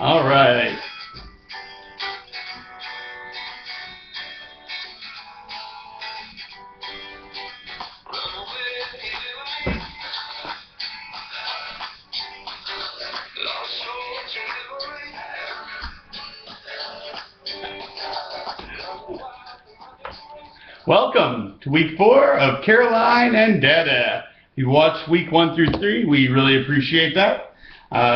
All right. Welcome to week 4 of Caroline and Dada. If you watched week 1 through 3, we really appreciate that.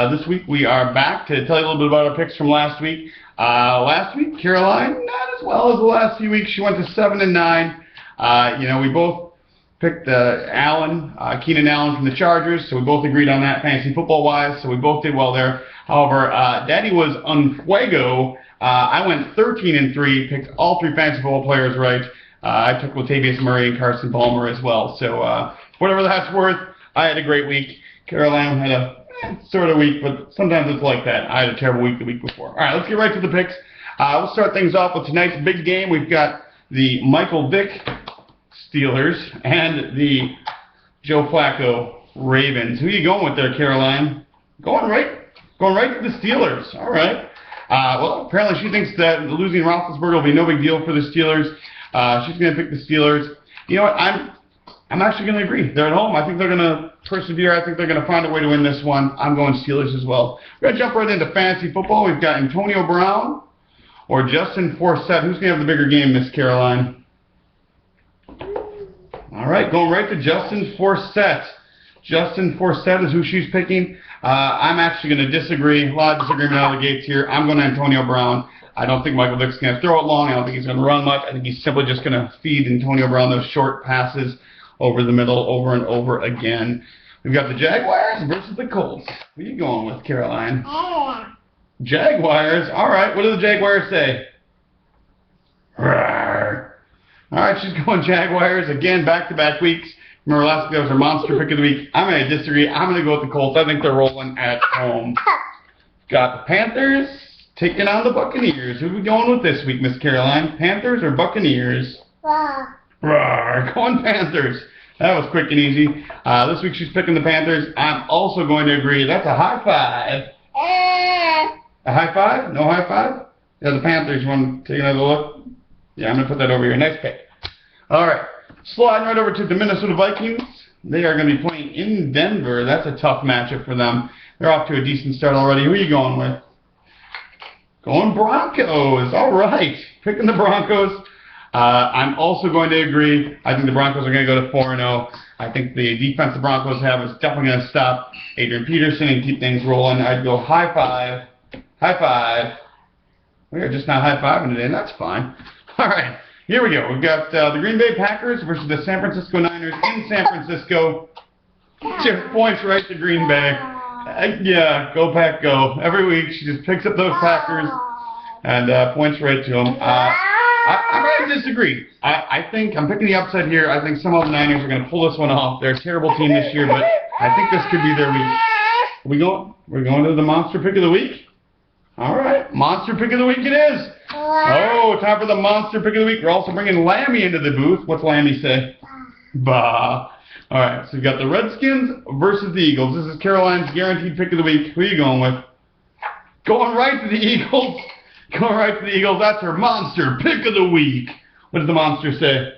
This week we are back to tell you a little bit about our picks from last week. Last week, Caroline, not as well as the last few weeks. She went to 7 and 9. We both picked Keenan Allen from the Chargers, so we both agreed on that fantasy football-wise, so we both did well there. However, Daddy was un fuego. I went 13 and 3, picked all 3 fantasy football players right. I took Latavius Murray and Carson Palmer as well. So whatever that's worth, I had a great week. Caroline had a sort of week, but sometimes it's like that. I had a terrible week the week before. All right, let's get right to the picks. We'll start things off with tonight's big game. We've got the Michael Vick Steelers and the Joe Flacco Ravens. Who are you going with there, Caroline? Going right to the Steelers. All right. Well, apparently she thinks that losing Roethlisberger will be no big deal for the Steelers. She's going to pick the Steelers. You know what? I'm actually going to agree. They're at home. I think they're going to persevere. I think they're going to find a way to win this one. I'm going Steelers as well. We're going to jump right into fantasy football. We've got Antonio Brown or Justin Forsett. Who's going to have the bigger game, Miss Caroline? All right, going right to Justin Forsett. Justin Forsett is who she's picking. I'm actually going to disagree. A lot of disagreement out of the gates here. I'm going to Antonio Brown. I don't think Michael Vick's going to throw it long. I don't think he's going to run much. I think he's simply just going to feed Antonio Brown those short passes over the middle over and over again. We've got the Jaguars versus the Colts. Who are you going with, Caroline? Jaguars. All right, what do the Jaguars say? Rawr. All right, she's going Jaguars. Again, back-to-back weeks. Remember last week that was her monster pick of the week. I'm going to disagree. I'm going to go with the Colts. I think they're rolling at home. Got the Panthers taking on the Buccaneers. Who are we going with this week, Miss Caroline? Panthers or Buccaneers? Rawr. Going Panthers. That was quick and easy. This week she's picking the Panthers. I'm also going to agree. That's a high five. A high five? No high five? Yeah, the Panthers. You want to take another look? Yeah, I'm going to put that over here. Nice pick. All right. Sliding right over to the Minnesota Vikings. They are going to be playing in Denver. That's a tough matchup for them. They're off to a decent start already. Who are you going with? Going Broncos. All right. Picking the Broncos. I'm also going to agree. I think the Broncos are going to go to 4-0. I think the defense the Broncos have is definitely going to stop Adrian Peterson and keep things rolling. I'd go high five. High five. We are just not high-fiving today, and that's fine. All right. Here we go. We've got the Green Bay Packers versus the San Francisco Niners in San Francisco. 6 points right to Green Bay. Yeah, go Pack, go. Every week she just picks up those Packers and points right to them. I'm going to disagree. I think I'm picking the upset here. I think some of the Niners are going to pull this one off. They're a terrible team this year, but I think this could be their week. We're going to the monster pick of the week. All right, monster pick of the week it is. Oh, time for the monster pick of the week. We're also bringing Lammy into the booth. What's Lammy say? Bah. All right, so we've got the Redskins versus the Eagles. This is Caroline's guaranteed pick of the week. Who are you going with? Going right to the Eagles. Going right to the Eagles. That's her monster pick of the week. What does the monster say?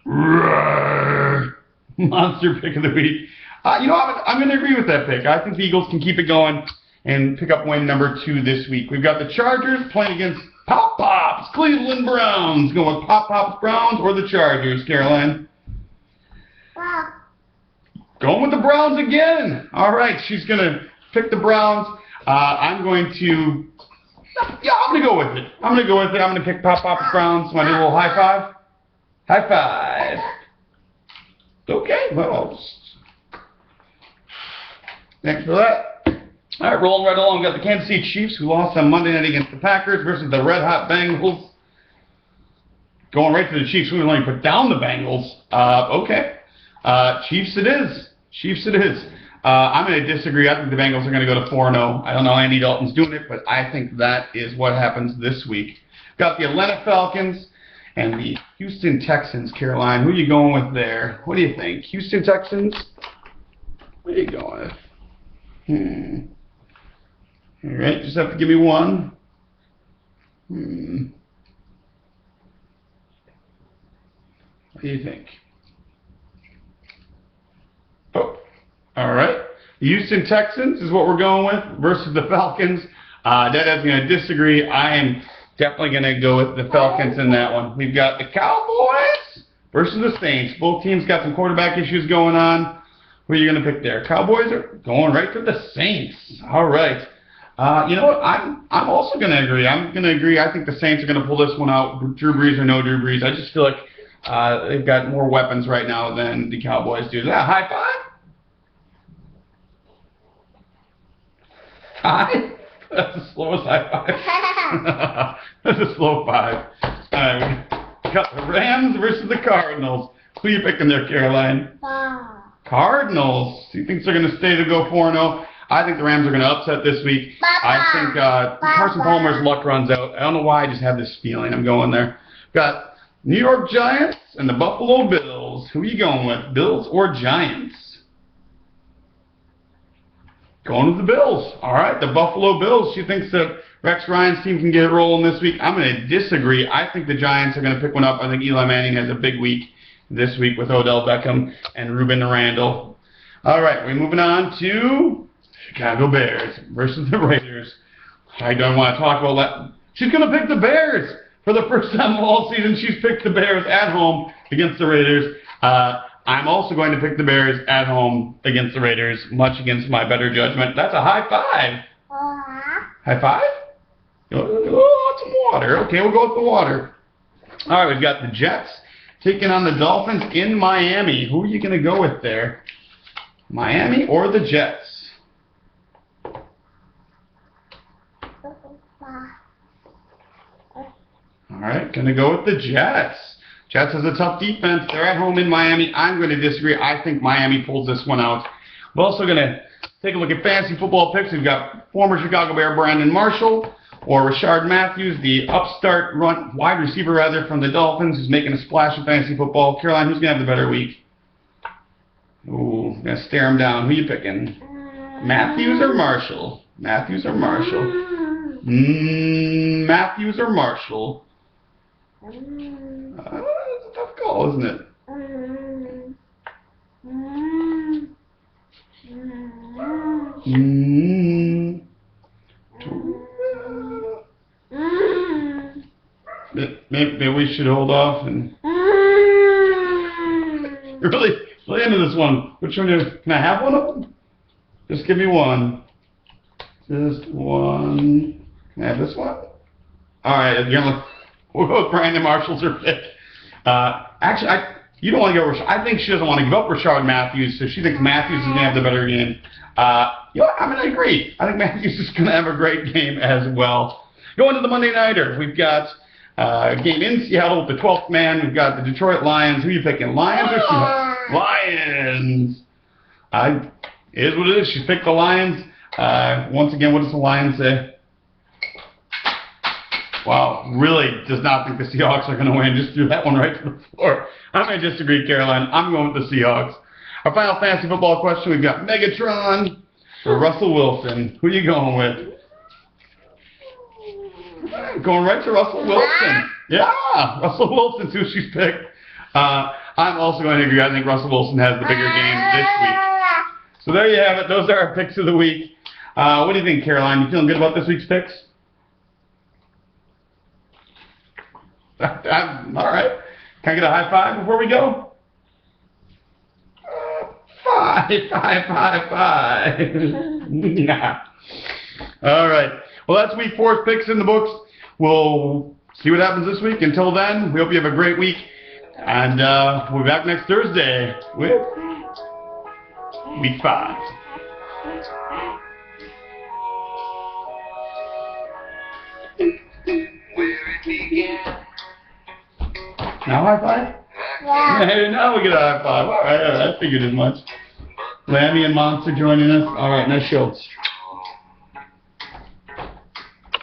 Roar. Monster pick of the week. I'm going to agree with that pick. I think the Eagles can keep it going and pick up win number 2 this week. We've got the Chargers playing against Pop Pops, Cleveland Browns. Going with Pop Pops Browns or the Chargers, Caroline? Going with the Browns again. All right, she's going to pick the Browns. I'm going to go with it. I'm going to pick Pop Pops Browns. Want to do a little high five? High five. Okay, well, thanks for that. All right, rolling right along. We've got the Kansas City Chiefs, who lost on Monday night against the Packers, versus the Red Hot Bengals. Going right to the Chiefs. We only put down the Bengals. Okay. Chiefs it is. Chiefs it is. I'm going to disagree. I think the Bengals are going to go to 4-0. I don't know how Andy Dalton's doing it, but I think that is what happens this week. Got the Atlanta Falcons and the Houston Texans, Caroline. Who are you going with there? What do you think? Houston Texans? What are you going with? Alright, just have to give me one. What do you think? Oh, alright. The Houston Texans is what we're going with versus the Falcons. Dada's going to disagree. I am definitely going to go with the Falcons in that one. We've got the Cowboys versus the Saints. Both teams got some quarterback issues going on. Who are you going to pick there? Cowboys are going right to the Saints. All right. You know what? I'm also going to agree. I'm going to agree. I think the Saints are going to pull this one out. Drew Brees or no Drew Brees. I just feel like they've got more weapons right now than the Cowboys do. Is that a high five? High? That's the slowest high five. That's a slow five. All right, we got the Rams versus the Cardinals. Who are you picking there, Caroline? Cardinals. Do you think they're going to stay to go 4-0? I think the Rams are going to upset this week. I think Carson Palmer's luck runs out. I don't know why. I just have this feeling. I'm going there. Got New York Giants and the Buffalo Bills. Who are you going with? Bills or Giants? Going with the Bills. All right, the Buffalo Bills. She thinks that Rex Ryan's team can get it rolling this week. I'm going to disagree. I think the Giants are going to pick one up. I think Eli Manning has a big week this week with Odell Beckham and Ruben Randle. All right, we're moving on to Chicago Bears versus the Raiders. I don't want to talk about that. She's going to pick the Bears. For the first time all season, she's picked the Bears at home against the Raiders. I'm also going to pick the Bears at home against the Raiders, much against my better judgment. That's a high five. High five? Oh, some water. Okay, we'll go with the water. All right, we've got the Jets taking on the Dolphins in Miami. Who are you going to go with there? Miami or the Jets? All right, going to go with the Jets. Jets has a tough defense. They're at home in Miami. I'm going to disagree. I think Miami pulls this one out. We're also going to take a look at fantasy football picks. We've got former Chicago Bear Brandon Marshall or Rashard Matthews, the upstart wide receiver from the Dolphins, who's making a splash in fantasy football. Caroline, who's going to have the better week? Ooh, going to stare him down. Who are you picking? Matthews or Marshall? Matthews or Marshall? Matthews or Marshall? That's a tough call, isn't it? Maybe we should hold off and you're really into this one. Which one can I have one of them? Just give me one. Just one. Can I have this one? Alright, again, we'll go with Brandon Marshall's her pick. Actually, you don't want to go with Rashard. I think she doesn't want to give up Rashard Matthews, so she thinks Matthews is going to have the better game. You know what? I'm going to agree. I think Matthews is going to have a great game as well. Going to the Monday Nighter, we've got a game in Seattle with the 12th man. We've got the Detroit Lions. Who are you picking, Lions or Seahawks? Lions. It is what it is. She's picked the Lions. Once again, what does the Lions say? Wow, really does not think the Seahawks are going to win. Just threw that one right to the floor. I'm going to disagree, Caroline. I'm going with the Seahawks. Our final fantasy football question, we've got Megatron or Russell Wilson. Who are you going with? Going right to Russell Wilson. Yeah, Russell Wilson's who she's picked. I'm also going to agree. I think Russell Wilson has the bigger game this week. So there you have it. Those are our picks of the week. What do you think, Caroline? You feeling good about this week's picks? All right. Can I get a high five before we go? Five. Nah. All right. Well, that's week 4's picks in the books. We'll see what happens this week. Until then, we hope you have a great week. And we'll be back next Thursday with week 5. Now high five? Yeah. Hey, now we get a high five. All right, I figured as much. Lammy and Monster joining us. All right, nice show.